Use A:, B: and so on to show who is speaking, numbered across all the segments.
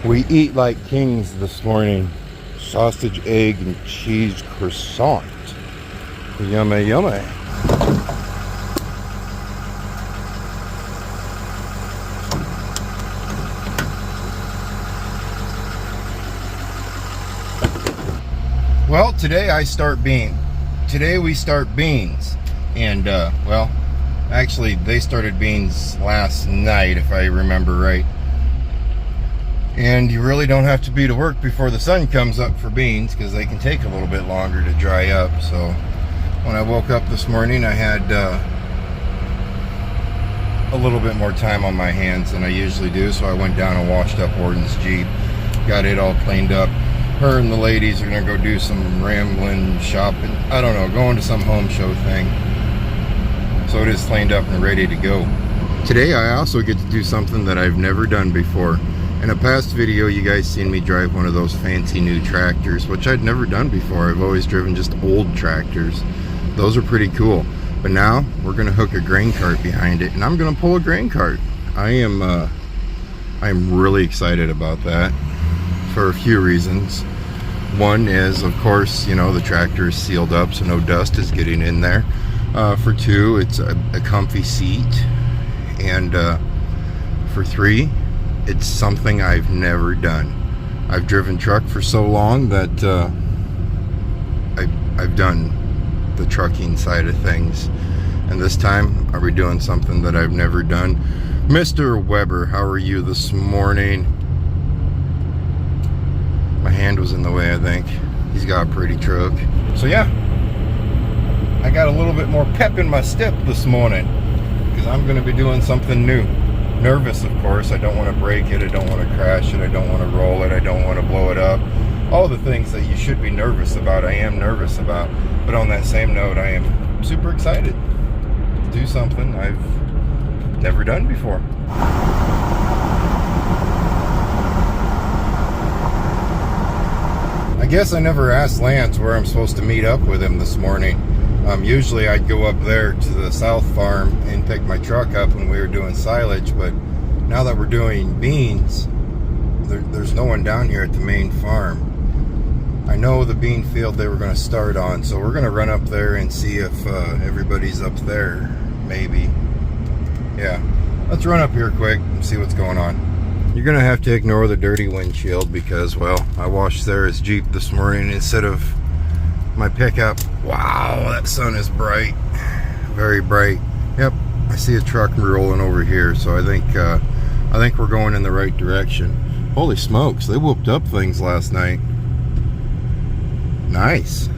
A: We eat like kings this morning. Sausage, egg, and cheese croissant. Yummy, yummy. Well, today we start beans. And, well, actually they started beans last night, if I remember right. And you really don't have to be to work before the sun comes up for beans, because they can take a little bit longer to dry up. So when I woke up this morning, I had a little bit more time on my hands than I usually do. So I went down and washed up Warden's Jeep, got it all cleaned up. Her and the ladies are gonna go do some rambling shopping. I don't know, going to some home show thing. So it is cleaned up and ready to go. Today I also get to do something that I've never done before. In a past video, you guys seen me drive one of those fancy new tractors, which I'd never done before. I've always driven just old tractors. Those are pretty cool. But now we're gonna hook a grain cart behind it, and I'm gonna pull a grain cart. I'm really excited about that for a few reasons. One is, of course, you know, the tractor is sealed up, so no dust is getting in there. For two, it's a comfy seat, and for three, it's something I've never done. I've driven truck for so long that I've done the trucking side of things, and this time are we doing something that I've never done. Mr. Weber, how are you this morning? My hand was in the way, I think. He's got a pretty truck. So yeah, I got a little bit more pep in my step this morning, because I'm gonna be doing something new. Nervous, of course. I don't want to break it, I don't want to crash it, I don't want to roll it, I don't want to blow it up. All the things that you should be nervous about, I am nervous about. But on that same note, I am super excited to do something I've never done before. I guess I never asked Lance where I'm supposed to meet up with him this morning. Usually I'd go up there to the south farm and pick my truck up when we were doing silage, but now that we're doing beans, there's no one down here at the main farm. I know the bean field they were going to start on, so we're going to run up there and see if everybody's up there, maybe. Yeah, let's run up here quick and see what's going on. You're going to have to ignore the dirty windshield because, well, I washed Sarah's Jeep this morning instead of my pickup. Wow, that sun is bright, very bright. Yep, I see a truck rolling over here, so I think we're going in the right direction. Holy smokes, they whooped up things last night. Nice.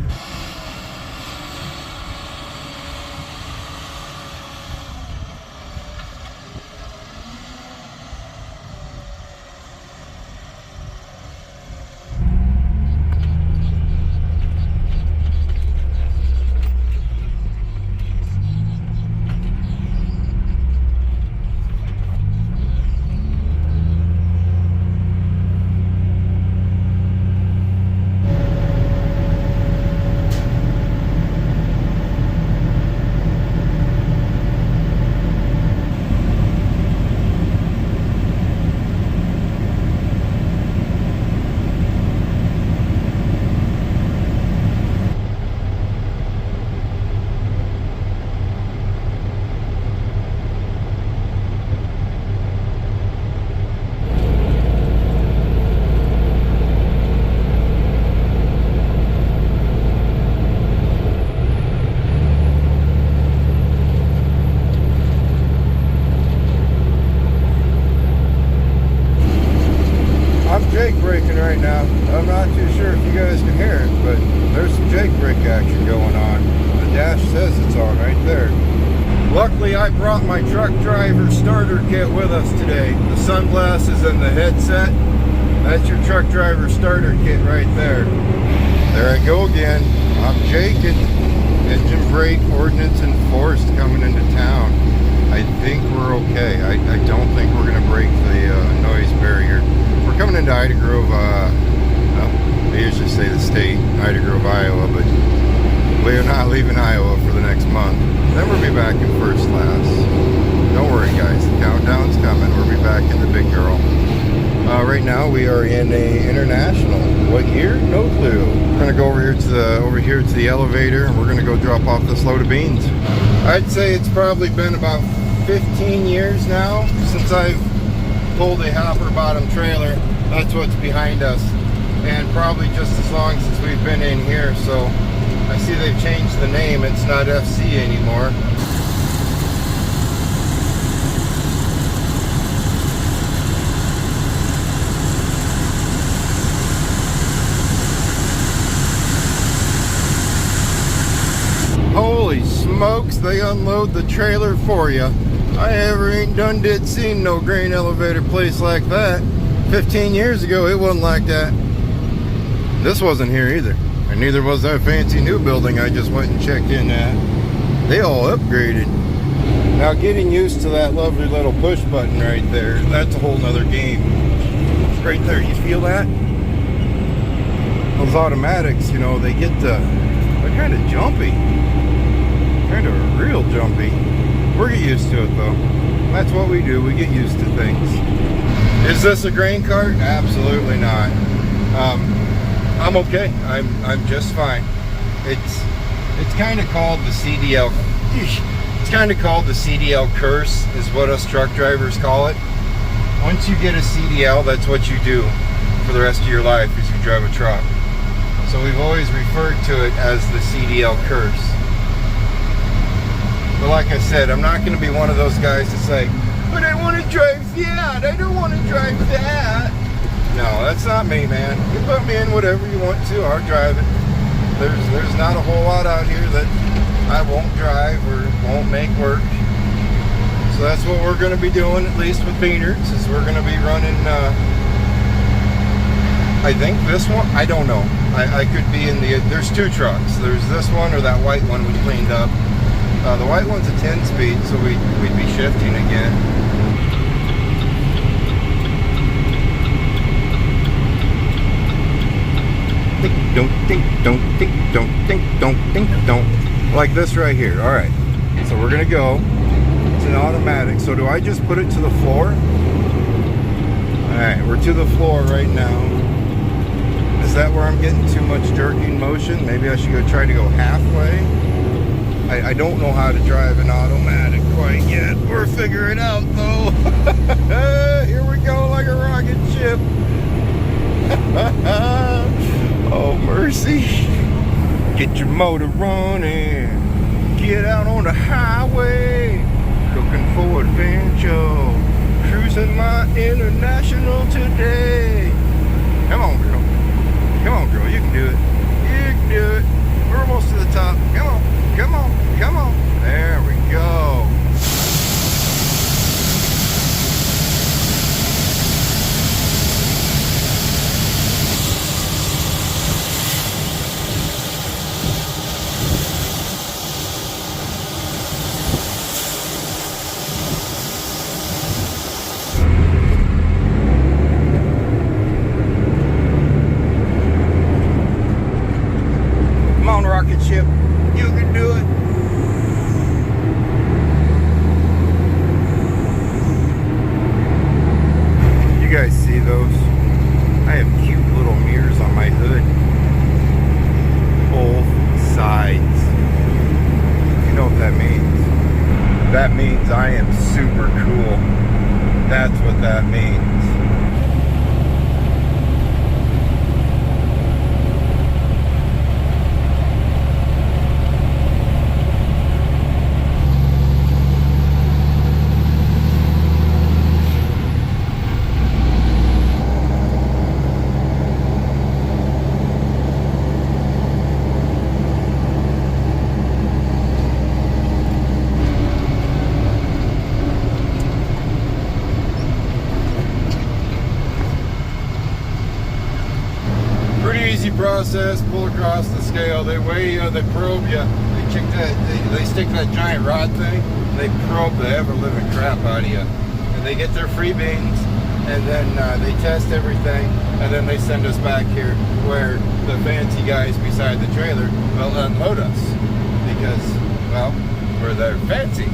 A: Right now, I'm not too sure if you guys can hear it, but there's some Jake brake action going on. The dash says it's on right there. Luckily, I brought my truck driver starter kit with us today. The sunglasses and the headset. That's your truck driver starter kit right there. There I go again. I'm Jake, and engine brake ordinance enforced coming into town. I think we're okay. I don't think we're going to break the noise barrier. We're coming into Ida Grove, well, they usually say the state, Ida Grove, Iowa, but we're not leaving Iowa for the next month. Then we'll be back in first class. Don't worry, guys, the countdown's coming. We'll be back in the big girl. Right now we are in a international. What year? No clue. We're gonna go over here to the elevator, and we're gonna go drop off this load of beans. I'd say it's probably been about 15 years now since I've pulled a hopper bottom trailer. That's what's behind us, and probably just as long since we've been in here. So I see they've changed the name. It's not FC anymore. Holy smokes, they unload the trailer for you. I ever ain't done did seen no grain elevator place like that. 15 years ago, it wasn't like that. This wasn't here either. And neither was that fancy new building I just went and checked in at. They all upgraded. Now getting used to that lovely little push button right there, that's a whole nother game. Right there, you feel that? Those automatics, you know, they're kind of jumpy. Kind of real jumpy. We're get used to it though. That's what we do. We get used to things. Is this a grain cart? Absolutely not. I'm okay. I'm just fine. It's kind of called the CDL. It's kind of called the CDL curse, is what us truck drivers call it. Once you get a CDL, that's what you do for the rest of your life, is you drive a truck. So we've always referred to it as the CDL curse. But like I said, I'm not going to be one of those guys that's like, but I want to drive that, I don't want to drive that. No, that's not me, man. You put me in whatever you want to, I'll drive it. There's not a whole lot out here that I won't drive or won't make work. So that's what we're going to be doing, at least with Beaners, is we're going to be running, I think this one, I don't know. I could be in there's two trucks. There's this one or that white one we cleaned up. The white one's a 10-speed, so we'd be shifting again. Don't. Like this right here. All right. So we're gonna go. It's an automatic. So do I just put it to the floor? All right, we're to the floor right now. Is that where I'm getting too much jerking motion? Maybe I should try to go halfway. I don't know how to drive an automatic quite yet. We're figuring it out though. Here we go, like a rocket ship. Oh mercy. Get your motor running. Get out on the highway. Looking for adventure. Cruising my international today. Come on, girl. Come on, girl. You can do it. You can do it. We're almost to the top. Come on. Come on, come on. There we go. Come on, rocket ship. You can do it. You guys see those? I have cute little mirrors on my hood. Both sides. You know what that means? That means I am super cool. That's what that means. Process, pull across the scale. They weigh you, they probe you, they stick that giant rod thing, they probe the ever-living crap out of you, and they get their free beans, and then they test everything, and then they send us back here where the fancy guys beside the trailer will unload us, because, well, we're there fancy.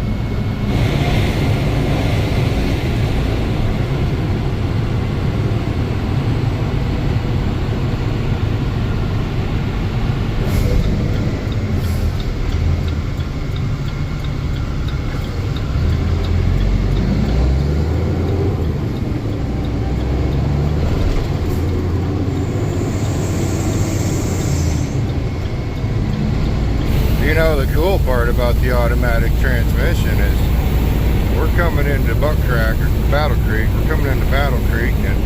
A: You know, the cool part about the automatic transmission is we're coming into Battle Creek. We're coming into Battle Creek, and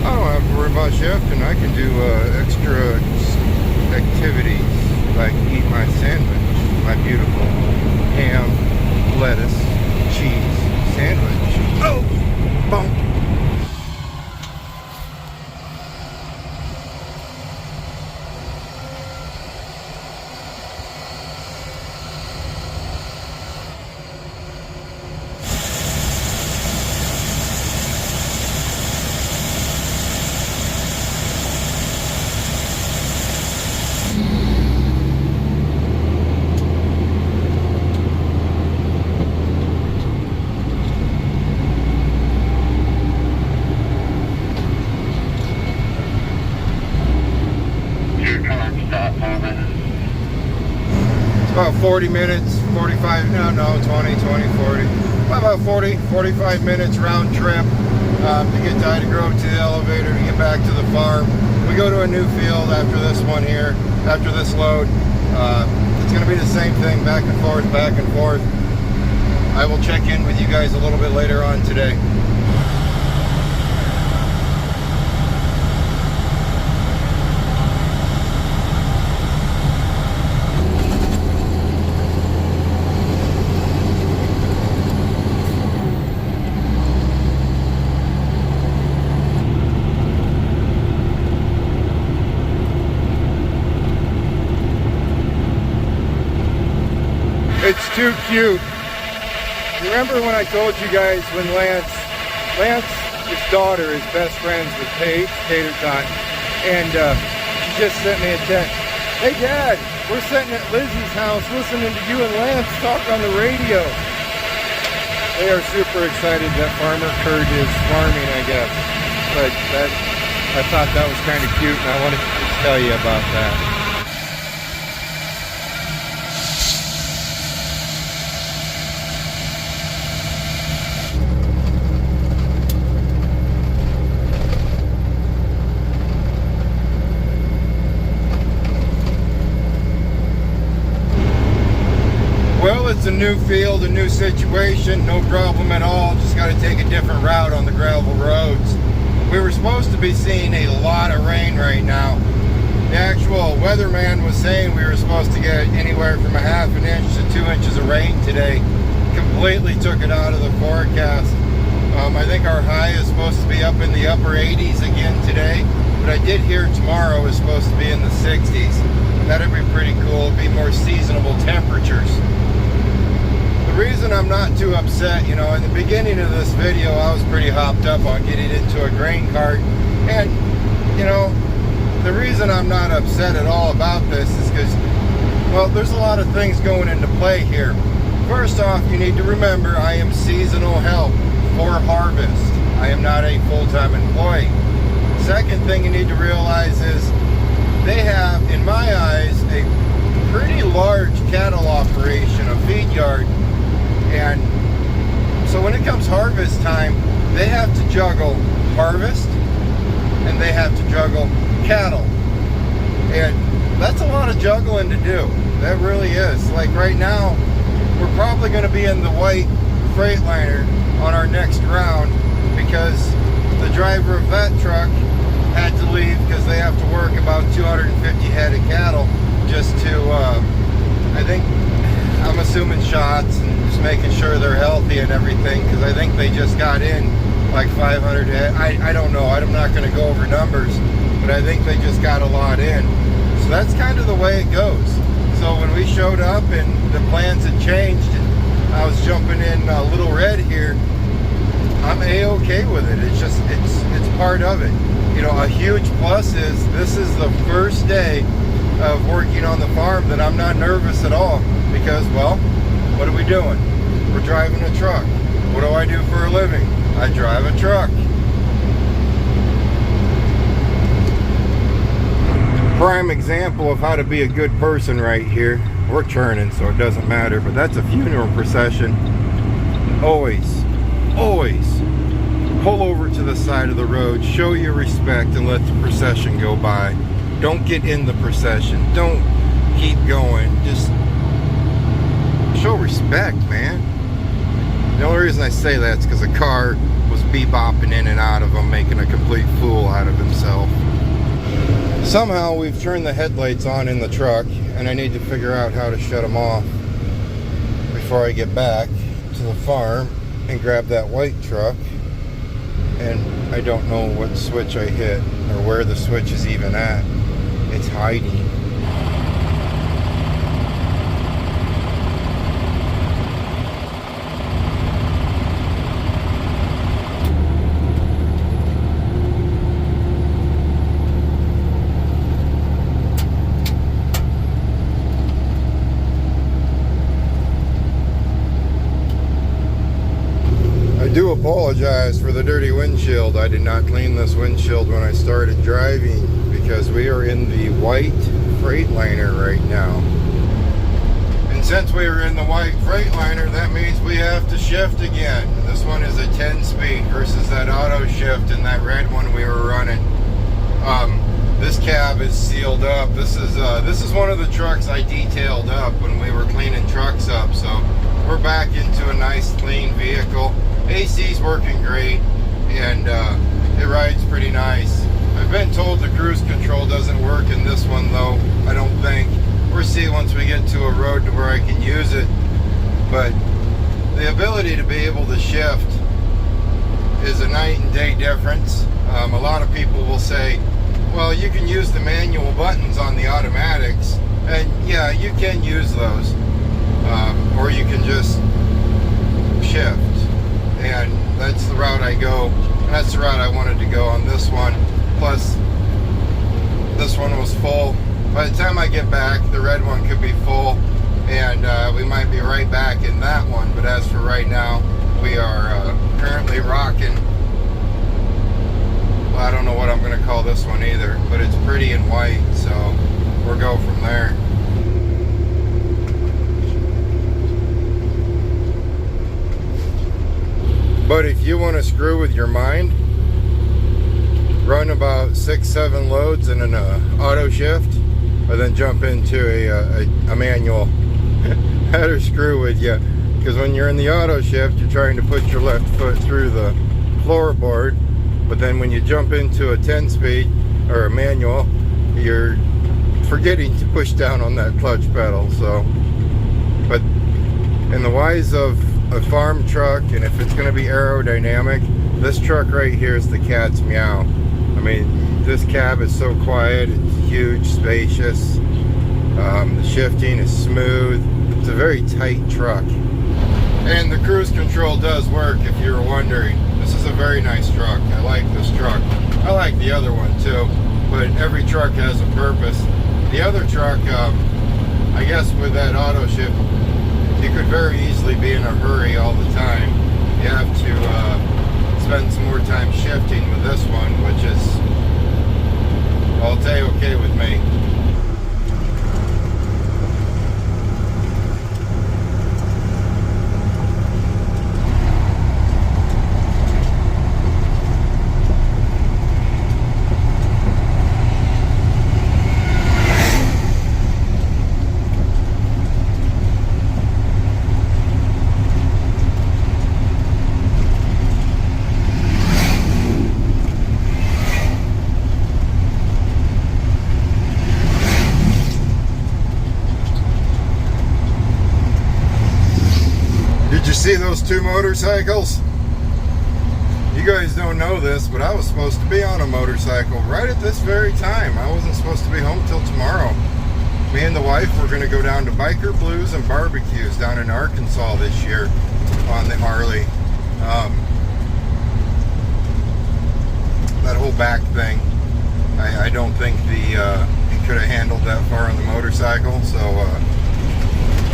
A: I don't have to worry about shifting. I can do extra activities like eat my sandwich, my beautiful ham, lettuce, cheese sandwich. Oh, bump. About 40 minutes, 45, no, 20, 40. About 40, 45 minutes round trip to get to Ida Grove to the elevator to get back to the farm. We go to a new field after this one here, after this load. It's going to be the same thing, back and forth, back and forth. I will check in with you guys a little bit later on today. It's too cute. Remember when I told you guys when Lance's daughter is best friends with Tater Tot, and she just sent me a text. Hey Dad, we're sitting at Lizzie's house listening to you and Lance talk on the radio. They are super excited that Farmer Kurt is farming, I guess. But I thought that was kind of cute, and I wanted to tell you about that. Well, it's a new field, a new situation, no problem at all. Just got to take a different route on the gravel roads. We were supposed to be seeing a lot of rain right now. The actual weatherman was saying we were supposed to get anywhere from 1/2 inch to 2 inches of rain today. Completely took it out of the forecast. I think our high is supposed to be up in the upper 80s again today, but I did hear tomorrow is supposed to be in the 60s. That'd be pretty cool. It'd be more seasonable temperatures. The reason I'm not too upset, you know, in the beginning of this video, I was pretty hopped up on getting into a grain cart. And, you know, the reason I'm not upset at all about this is because, well, there's a lot of things going into play here. First off, you need to remember I am seasonal help for harvest. I am not a full-time employee. Second thing you need to realize is they have, in my eyes, a pretty large cattle operation, a feed yard. And so when it comes harvest time, they have to juggle harvest and they have to juggle cattle. And that's a lot of juggling to do. That really is. Like right now, we're probably going to be in the white Freightliner on our next round because the driver of that truck had to leave because they have to work about 250 head of cattle just to, I think, I'm assuming shots and just making sure they're healthy and everything, because I think they just got in like 500 head. I don't know. I'm not going to go over numbers, but I think they just got a lot in. So that's kind of the way it goes. So when we showed up and the plans had changed and I was jumping in Little Red here, I'm A-okay with it. It's just, it's part of it. You know, a huge plus is this is the first day of working on the farm that I'm not nervous at all, because, well, what are we doing? We're driving a truck. What do I do for a living? I drive a truck. Prime example of how to be a good person right here. We're churning, so it doesn't matter, but that's a funeral procession. Always pull over to the side of the road, show your respect, and let the procession go by. Don't get in the procession. Don't keep going. Just show respect, man. The only reason I say that is because a car was bebopping in and out of him, making a complete fool out of himself. Somehow we've turned the headlights on in the truck, and I need to figure out how to shut them off before I get back to the farm and grab that white truck. And I don't know what switch I hit or where the switch is even at. It's hiding. I do apologize for the dirty windshield. I did not clean this windshield when I started driving because we are in the white Freightliner right now. And since we are in the white Freightliner, that means we have to shift again. This one is a 10-speed versus that auto shift and that red one we were running. This cab is sealed up. This is one of the trucks I detailed up when we were cleaning trucks up. So we're back into a nice clean vehicle. AC's working great, and it rides pretty nice. I've been told the cruise control doesn't work in this one though, I don't think. We'll see once we get to a road to where I can use it. But the ability to be able to shift is a night and day difference. A lot of people will say, well, you can use the manual buttons on the automatics, and yeah, you can use those. Or you can just shift. And that's the route I go, and that's the route I wanted to go on this one. Plus, this one was full. By the time I get back, the red one could be full, and we might be right back in that one. But as for right now, we are currently rocking. Well, I don't know what I'm going to call this one either, but it's pretty and white, so we'll go from there. But if you want to screw with your mind, run about 6-7 loads in an auto shift, or then jump into a manual. That'll screw with you, because when you're in the auto shift, you're trying to put your left foot through the floorboard, but then when you jump into a 10-speed or a manual, you're forgetting to push down on that clutch pedal. So, but in the wise of a farm truck, and if it's going to be aerodynamic, this truck right here is the cat's meow. I mean, this cab is so quiet, it's huge, spacious, the shifting is smooth, it's a very tight truck. And the cruise control does work, if you were wondering. This is a very nice truck. I like this truck. I like the other one too, but every truck has a purpose. The other truck, I guess with that auto shift, you could very easily be in a hurry all the time. You have to spend some more time shifting with this one, which is, I'll tell you, okay with me. Did you see those two motorcycles? You guys don't know this, but I was supposed to be on a motorcycle right at this very time. I wasn't supposed to be home till tomorrow. Me and the wife were going to go down to Biker Blues and Barbecues down in Arkansas this year on the Harley. That whole back thing, I don't think he could have handled that far on the motorcycle, so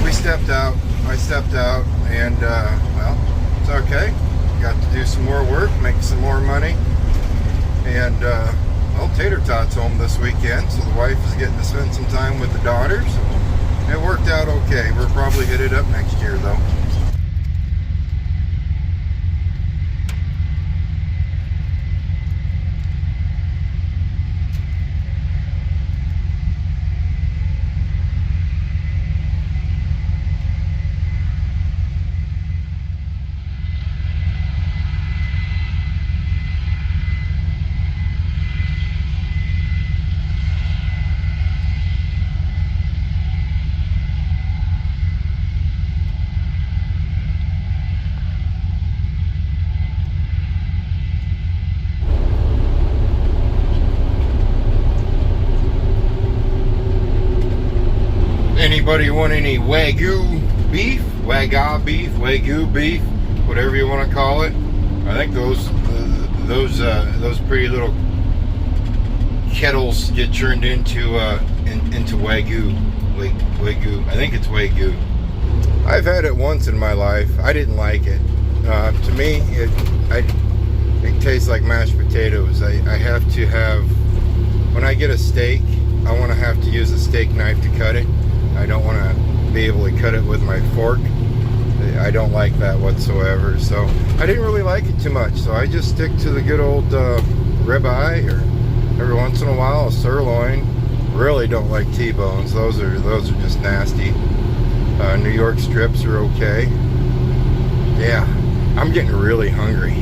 A: we stepped out. I stepped out, and well, it's okay. Got to do some more work, make some more money, and well, Tater Tot's home this weekend, so the wife is getting to spend some time with the daughters. It worked out okay. We'll probably hit it up next year, though. Anybody want any Wagyu beef? Wagyu beef, whatever you want to call it. I think those pretty little kettles get turned into Wagyu. Wagyu. I think it's Wagyu. I've had it once in my life. I didn't like it. To me, it tastes like mashed potatoes. I have to have, when I get a steak, I want to have to use a steak knife to cut it. I don't want to be able to cut it with my fork. I don't like that whatsoever. So I didn't really like it too much. So I just stick to the good old ribeye, or every once in a while a sirloin. Really don't like T-bones. Those are just nasty. New York strips are okay. Yeah, I'm getting really hungry.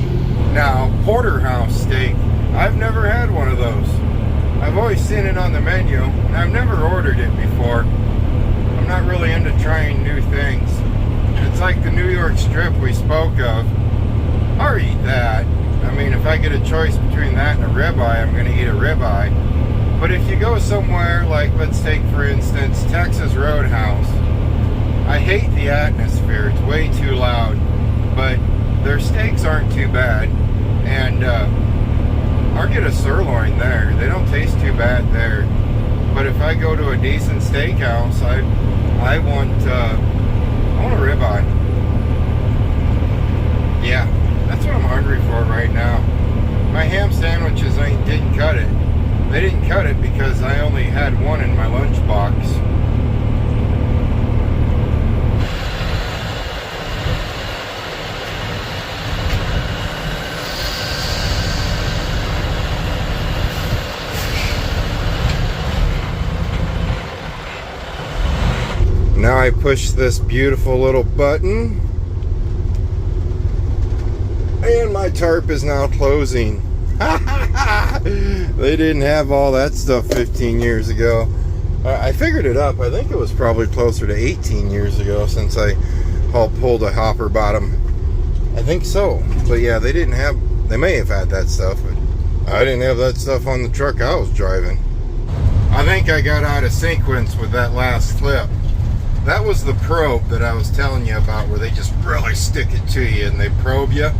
A: Now, porterhouse steak, I've never had one of those. I've always seen it on the menu, and I've never ordered it before. I'm not really into trying new things. It's like the New York strip we spoke of. I'll eat that. I mean, if I get a choice between that and a ribeye, I'm going to eat a ribeye. But if you go somewhere like, let's take for instance, Texas Roadhouse, I hate the atmosphere. It's way too loud. But their steaks aren't too bad. And I'll get a sirloin there. They don't taste too bad there. But if I go to a decent steakhouse, I want a ribeye. Yeah, that's what I'm hungry for right now. My ham sandwiches, I didn't cut it. They didn't cut it because I only had one in my lunchbox. Now I push this beautiful little button, and my tarp is now closing. They didn't have all that stuff 15 years ago. I figured it up. I think it was probably closer to 18 years ago since I pulled a hopper bottom. I think so. But yeah, they didn't have, they may have had that stuff, but I didn't have that stuff on the truck I was driving. I think I got out of sequence with that last flip. That was the probe that I was telling you about, where they just really stick it to you and they probe you.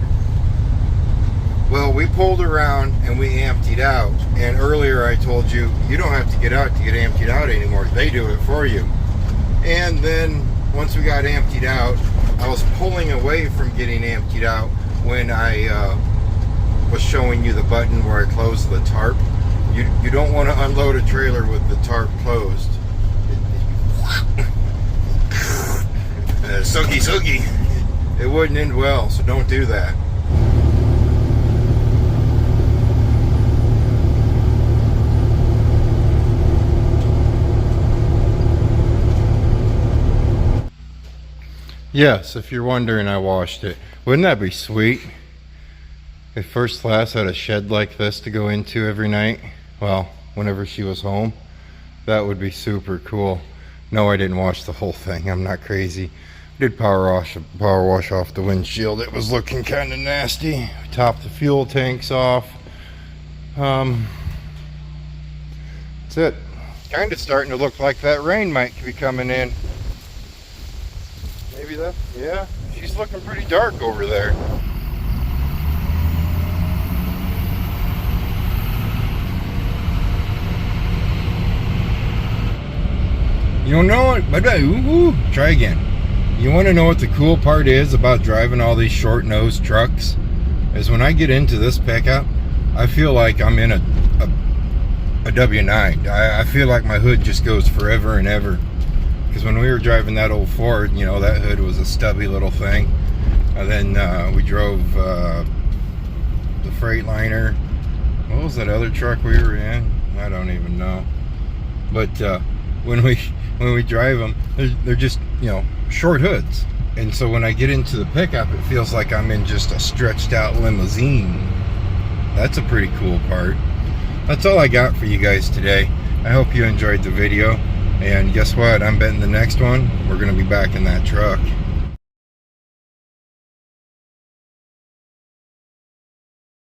A: Well, we pulled around and we emptied out. And earlier I told you, you don't have to get out to get emptied out anymore. They do it for you. And then once we got emptied out, I was pulling away from getting emptied out when I was showing you the button where I closed the tarp. You don't want to unload a trailer with the tarp closed. Sookie. It wouldn't end well, so don't do that. Yes, if you're wondering, I washed it. Wouldn't that be sweet if First Class had a shed like this to go into every night? Well, whenever she was home, that would be super cool. No, I didn't wash the whole thing. I'm not crazy. I did power wash off the windshield. It was looking kind of nasty. We topped the fuel tanks off. That's it. Kind of starting to look like that rain might be coming in. Maybe that, yeah. She's looking pretty dark over there. You don't know what? Try again. You want to know what the cool part is about driving all these short-nosed trucks? Is when I get into this pickup, I feel like I'm in a W9. I feel like my hood just goes forever and ever. Because when we were driving that old Ford, you know, that hood was a stubby little thing. And then we drove the Freightliner. What was that other truck we were in? I don't even know. But when we drive them, they're just, you know, short hoods. And so when I get into the pickup, it feels like I'm in just a stretched out limousine. That's a pretty cool part. That's all I got for you guys today. I hope you enjoyed the video. And guess what? I'm betting the next one, we're going to be back in that truck.